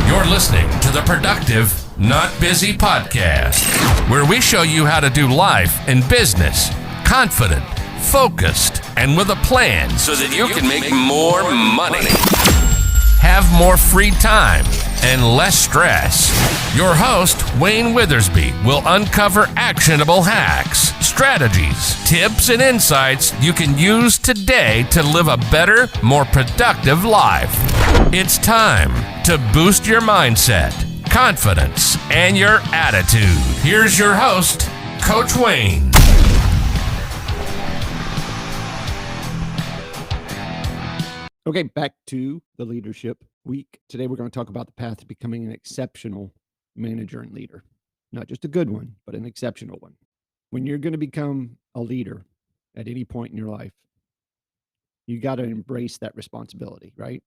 You're listening to the Productive, Not Busy podcast, where we show you how to do life and business confident, focused, and with a plan so that you can make more money. Have more free time and less stress. Your host, Wayne Withersbee, will uncover actionable hacks, strategies, tips, and insights you can use today to live a better, more productive life. It's time to boost your mindset, confidence, and your attitude. Here's your host, Coach Wayne. Okay, back to the leadership week. Today, we're going to talk about the path to becoming an exceptional manager and leader. Not just a good one, but an exceptional one. When you're going to become a leader at any point in your life, you got to embrace that responsibility, right?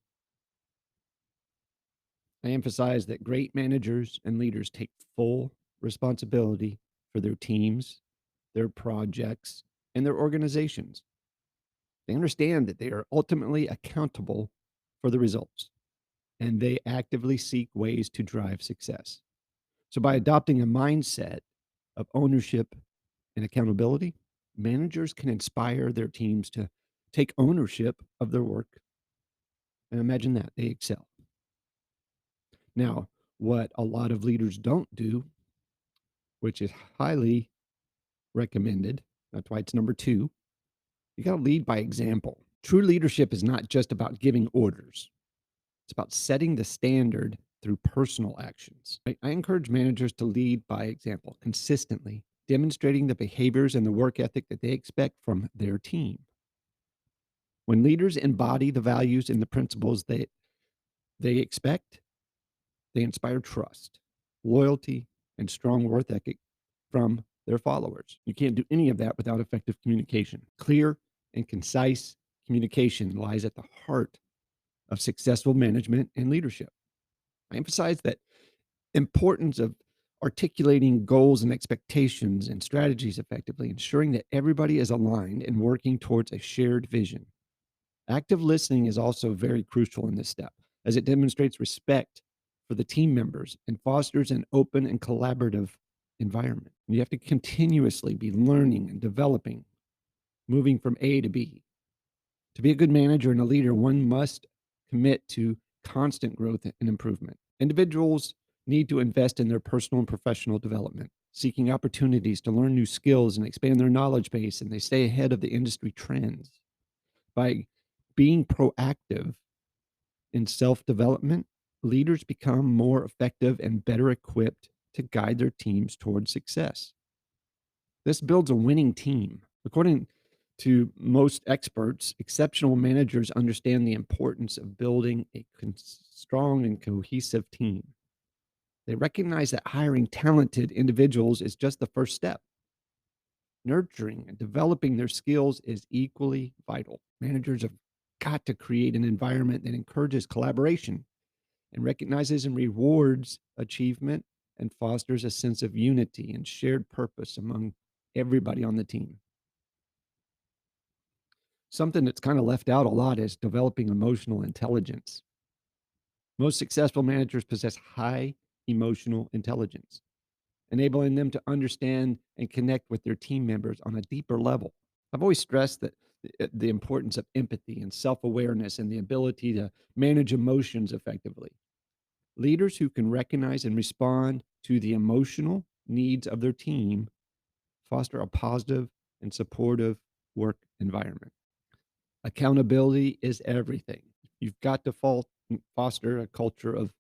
I emphasize that great managers and leaders take full responsibility for their teams, their projects, and their organizations. They understand that they are ultimately accountable for the results, and they actively seek ways to drive success. So by adopting a mindset of ownership and accountability, managers can inspire their teams to take ownership of their work. And imagine that, they excel. Now, what a lot of leaders don't do, which is highly recommended, that's why it's number 2, you got to lead by example. True leadership is not just about giving orders. It's about setting the standard through personal actions. I encourage managers to lead by example, consistently demonstrating the behaviors and the work ethic that they expect from their team. When leaders embody the values and the principles they expect, they inspire trust, loyalty, and strong work ethic from their followers. You can't do any of that without effective communication. Clear and concise communication lies at the heart of successful management and leadership. I emphasize that importance of articulating goals and expectations and strategies effectively, ensuring that everybody is aligned and working towards a shared vision. Active listening is also very crucial in this step, as it demonstrates respect for the team members and fosters an open and collaborative environment. You have to continuously be learning and developing, moving from A to B. To be a good manager and a leader, one must commit to constant growth and improvement. Individuals need to invest in their personal and professional development, seeking opportunities to learn new skills and expand their knowledge base, and they stay ahead of the industry trends. By being proactive in self-development, leaders become more effective and better equipped to guide their teams towards success. This builds a winning team. According to most experts, exceptional managers understand the importance of building a strong and cohesive team. They recognize that hiring talented individuals is just the first step. Nurturing and developing their skills is equally vital. Managers have got to create an environment that encourages collaboration and recognizes and rewards achievement and fosters a sense of unity and shared purpose among everybody on the team. Something that's kind of left out a lot is developing emotional intelligence. Most successful managers possess high emotional intelligence, enabling them to understand and connect with their team members on a deeper level. I've always stressed that the importance of empathy and self-awareness and the ability to manage emotions effectively. Leaders who can recognize and respond to the emotional needs of their team foster a positive and supportive work environment. Accountability is everything. You've got to foster a culture of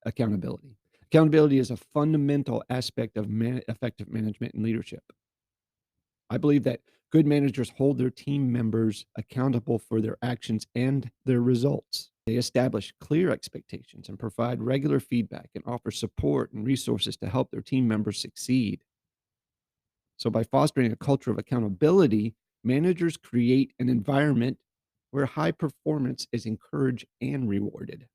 accountability. Accountability is a fundamental aspect of effective management and leadership. I believe that good managers hold their team members accountable for their actions and their results. They establish clear expectations and provide regular feedback and offer support and resources to help their team members succeed. So by fostering a culture of accountability, managers create an environment where high performance is encouraged and rewarded.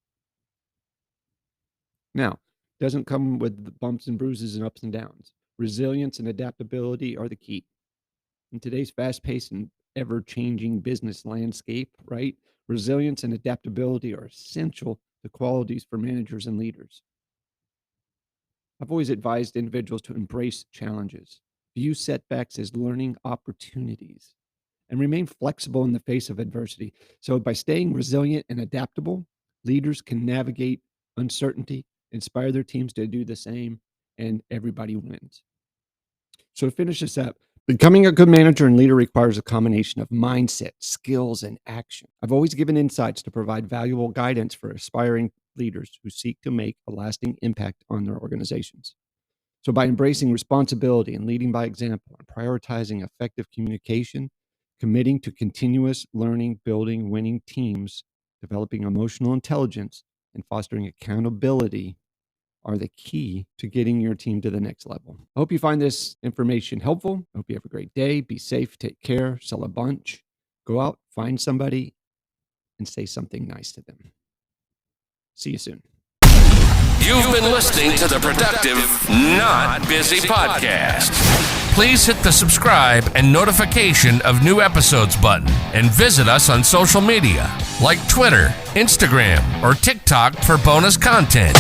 Now, it doesn't come with the bumps and bruises and ups and downs. Resilience and adaptability are the key. In today's fast-paced and ever-changing business landscape, right? Resilience and adaptability are essential the qualities for managers and leaders. I've always advised individuals to embrace challenges, view setbacks as learning opportunities, and remain flexible in the face of adversity. So by staying resilient and adaptable, leaders can navigate uncertainty, inspire their teams to do the same, and everybody wins. So to finish this up, becoming a good manager and leader requires a combination of mindset, skills, and action. I've always given insights to provide valuable guidance for aspiring leaders who seek to make a lasting impact on their organizations. So by embracing responsibility and leading by example and prioritizing effective communication, committing to continuous learning, building winning teams, developing emotional intelligence, and fostering accountability are the key to getting your team to the next level. I hope you find this information helpful. I hope you have a great day. Be safe, take care, sell a bunch, go out, find somebody, and say something nice to them. See you soon. You've been listening to the Productive, Not Busy podcast. Please hit the subscribe and notification of new episodes button and visit us on social media like Twitter, Instagram, or TikTok for bonus content.